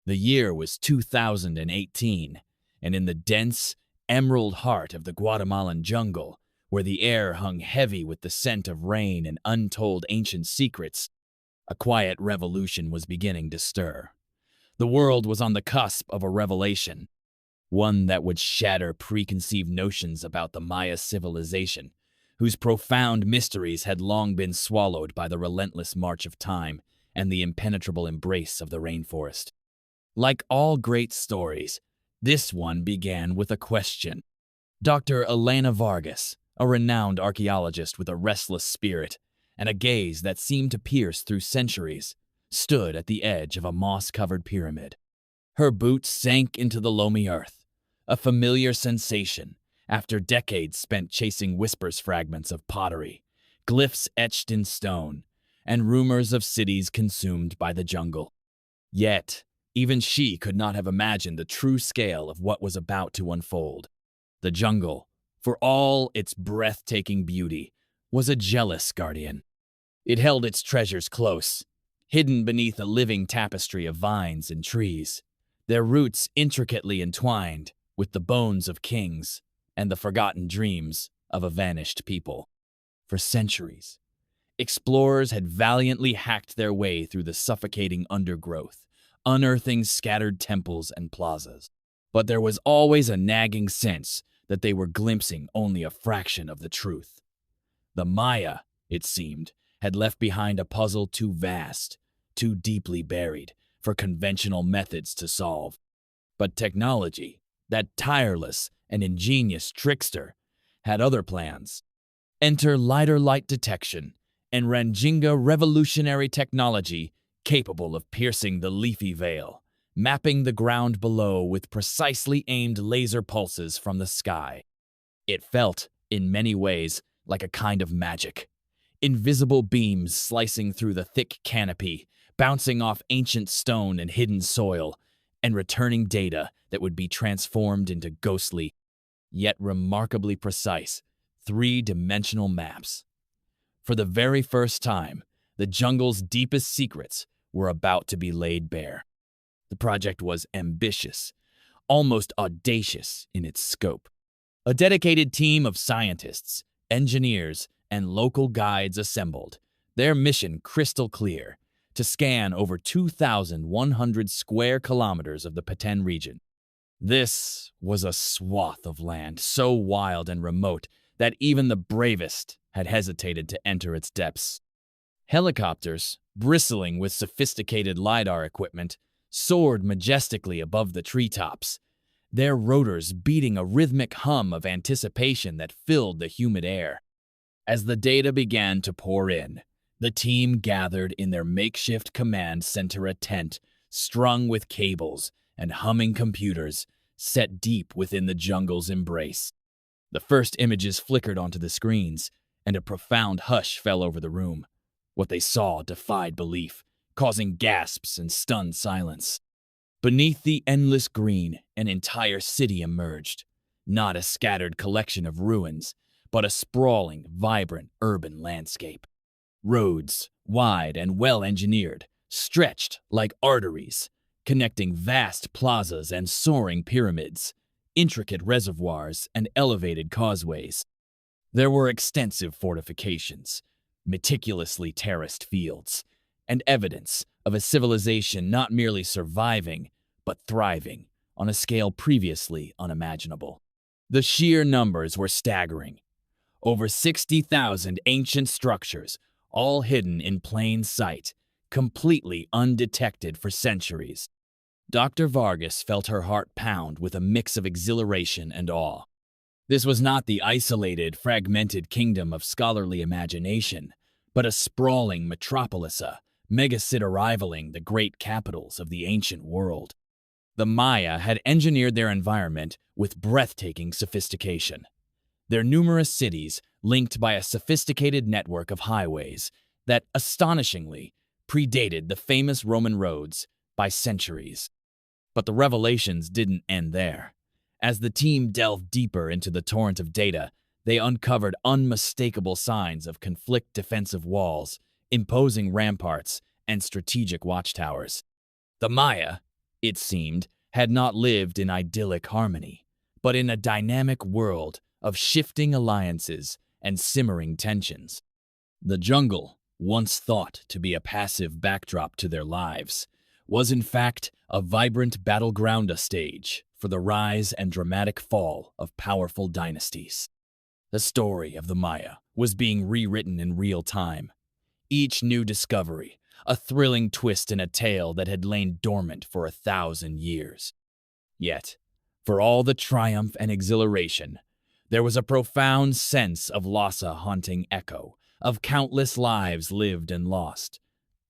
The year was 2018, and in the dense, emerald heart of the Guatemalan jungle, where the air hung heavy with the scent of rain and untold ancient secrets, a quiet revolution was beginning to stir. The world was on the cusp of a revelation, one that would shatter preconceived notions about the Maya civilization, whose profound mysteries had long been swallowed by the relentless march of time and the impenetrable embrace of the rainforest. Like all great stories, this one began with a question. Dr. Elena Vargas, a renowned archaeologist with a restless spirit and a gaze that seemed to pierce through centuries, stood at the edge of a moss-covered pyramid. Her boots sank into the loamy earth, a familiar sensation after decades spent chasing whispers fragments of pottery, glyphs etched in stone, and rumors of cities consumed by the jungle. Yet, even she could not have imagined the true scale of what was about to unfold. The jungle, for all its breathtaking beauty, was a jealous guardian. It held its treasures close, hidden beneath a living tapestry of vines and trees, their roots intricately entwined with the bones of kings and the forgotten dreams of a vanished people. For centuries, explorers had valiantly hacked their way through the suffocating undergrowth, unearthing scattered temples and plazas. But there was always a nagging sense that they were glimpsing only a fraction of the truth. The Maya, it seemed, had left behind a puzzle too vast, too deeply buried for conventional methods to solve. But technology, that tireless and ingenious trickster, had other plans. Enter LIDAR light detection and Ranjinga revolutionary technology capable of piercing the leafy veil, mapping the ground below with precisely aimed laser pulses from the sky. It felt, in many ways, like a kind of magic. Invisible beams slicing through the thick canopy, bouncing off ancient stone and hidden soil, and returning data that would be transformed into ghostly, yet remarkably precise, three-dimensional maps. For the very first time, the jungle's deepest secrets were about to be laid bare. The project was ambitious, almost audacious in its scope. A dedicated team of scientists, engineers, and local guides assembled, their mission crystal clear: to scan over 2,100 square kilometers of the Petén region. This was a swath of land so wild and remote that even the bravest had hesitated to enter its depths. Helicopters, bristling with sophisticated LIDAR equipment, soared majestically above the treetops, their rotors beating a rhythmic hum of anticipation that filled the humid air. As the data began to pour in, the team gathered in their makeshift command center, a tent strung with cables and humming computers set deep within the jungle's embrace. The first images flickered onto the screens, and a profound hush fell over the room. What they saw defied belief, causing gasps and stunned silence. Beneath the endless green, an entire city emerged, not a scattered collection of ruins, but a sprawling, vibrant urban landscape. Roads, wide and well-engineered, stretched like arteries, connecting vast plazas and soaring pyramids, intricate reservoirs and elevated causeways. There were extensive fortifications, meticulously terraced fields, and evidence of a civilization not merely surviving, but thriving on a scale previously unimaginable. The sheer numbers were staggering. Over 60,000 ancient structures, all hidden in plain sight, completely undetected for centuries. Dr. Vargas felt her heart pound with a mix of exhilaration and awe. This was not the isolated, fragmented kingdom of scholarly imagination, but a sprawling metropolis, a megacity rivaling the great capitals of the ancient world. The Maya had engineered their environment with breathtaking sophistication. Their numerous cities linked by a sophisticated network of highways that, astonishingly, predated the famous Roman roads by centuries. But the revelations didn't end there. As the team delved deeper into the torrent of data, they uncovered unmistakable signs of conflict defensive walls, imposing ramparts, and strategic watchtowers. The Maya, it seemed, had not lived in idyllic harmony, but in a dynamic world of shifting alliances and simmering tensions. The jungle, once thought to be a passive backdrop to their lives, was in fact a vibrant battleground stage for the rise and dramatic fall of powerful dynasties. The story of the Maya was being rewritten in real time. Each new discovery, a thrilling twist in a tale that had lain dormant for 1,000 years. Yet, for all the triumph and exhilaration, there was a profound sense of Lhasa haunting echo, of countless lives lived and lost,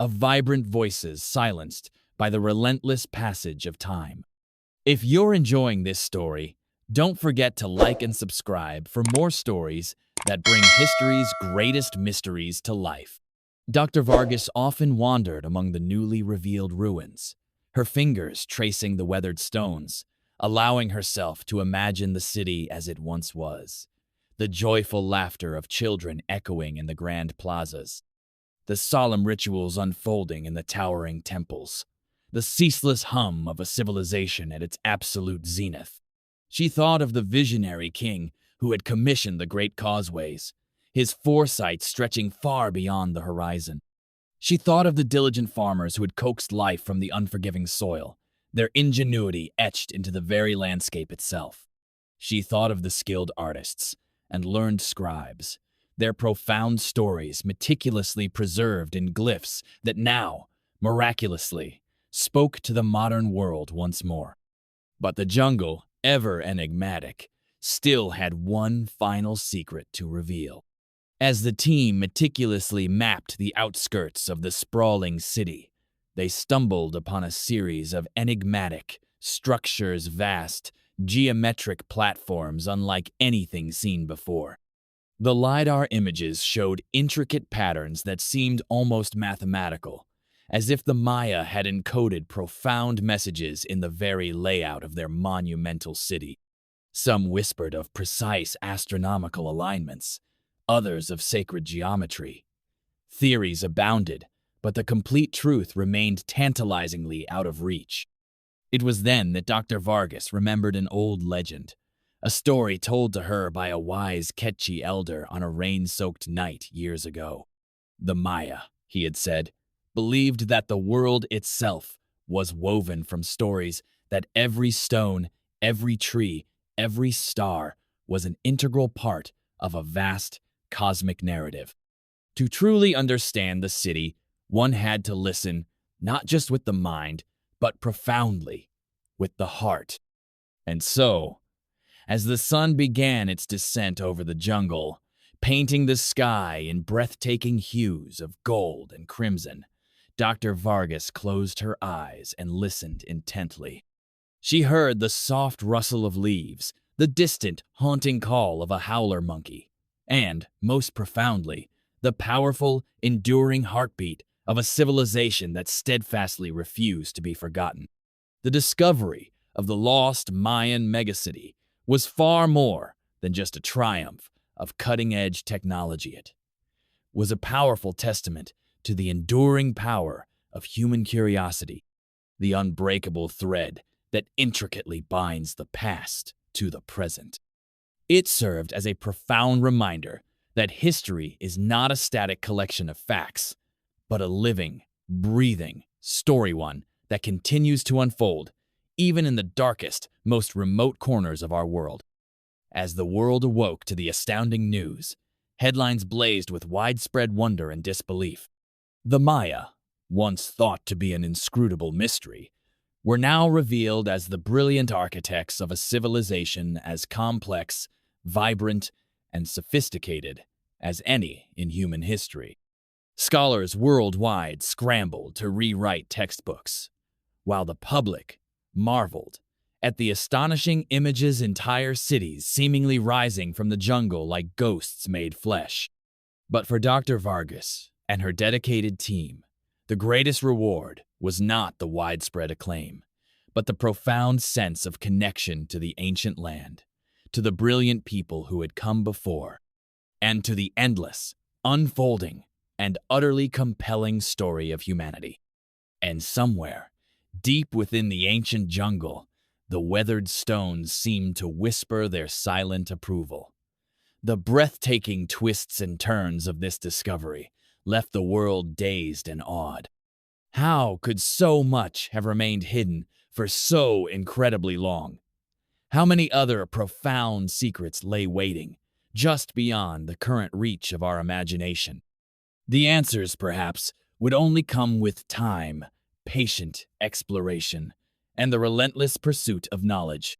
of vibrant voices silenced by the relentless passage of time. If you're enjoying this story, don't forget to like and subscribe for more stories that bring history's greatest mysteries to life. Dr. Vargas often wandered among the newly revealed ruins, her fingers tracing the weathered stones, allowing herself to imagine the city as it once was. The joyful laughter of children echoing in the grand plazas, the solemn rituals unfolding in the towering temples, the ceaseless hum of a civilization at its absolute zenith. She thought of the visionary king who had commissioned the great causeways, his foresight stretching far beyond the horizon. She thought of the diligent farmers who had coaxed life from the unforgiving soil, their ingenuity etched into the very landscape itself. She thought of the skilled artists and learned scribes, their profound stories meticulously preserved in glyphs that now, miraculously, spoke to the modern world once more. But the jungle, ever enigmatic, still had one final secret to reveal. As the team meticulously mapped the outskirts of the sprawling city, they stumbled upon a series of enigmatic structures, vast, geometric platforms unlike anything seen before. The LIDAR images showed intricate patterns that seemed almost mathematical, as if the Maya had encoded profound messages in the very layout of their monumental city. Some whispered of precise astronomical alignments, others of sacred geometry. Theories abounded, but the complete truth remained tantalizingly out of reach. It was then that Dr. Vargas remembered an old legend, a story told to her by a wise Quechua elder on a rain-soaked night years ago. The Maya, he had said, believed that the world itself was woven from stories, that every stone, every tree, every star was an integral part of a vast cosmic narrative. To truly understand the city, one had to listen not just with the mind, but profoundly with the heart. And so, as the sun began its descent over the jungle, painting the sky in breathtaking hues of gold and crimson, Dr. Vargas closed her eyes and listened intently. She heard the soft rustle of leaves, the distant, haunting call of a howler monkey, and, most profoundly, the powerful, enduring heartbeat of a civilization that steadfastly refused to be forgotten. The discovery of the lost Mayan Megacity was far more than just a triumph of cutting-edge technology. It was a powerful testament to the enduring power of human curiosity, the unbreakable thread that intricately binds the past to the present. It served as a profound reminder that history is not a static collection of facts, but a living, breathing story, one that continues to unfold even in the darkest, most remote corners of our world. As the world awoke to the astounding news, headlines blazed with widespread wonder and disbelief. The Maya, once thought to be an inscrutable mystery, were now revealed as the brilliant architects of a civilization as complex, vibrant, and sophisticated as any in human history. Scholars worldwide scrambled to rewrite textbooks, while the public marveled at the astonishing images, entire cities seemingly rising from the jungle like ghosts made flesh. But for Dr. Vargas and her dedicated team, the greatest reward was not the widespread acclaim, but the profound sense of connection to the ancient land, to the brilliant people who had come before, and to the endless, unfolding, and utterly compelling story of humanity. And somewhere, Deep within the ancient jungle, the weathered stones seemed to whisper their silent approval. The breathtaking twists and turns of this discovery left the world dazed and awed. How could so much have remained hidden for so incredibly long? How many other profound secrets lay waiting, just beyond the current reach of our imagination? The answers, perhaps, would only come with time, patient exploration, and the relentless pursuit of knowledge.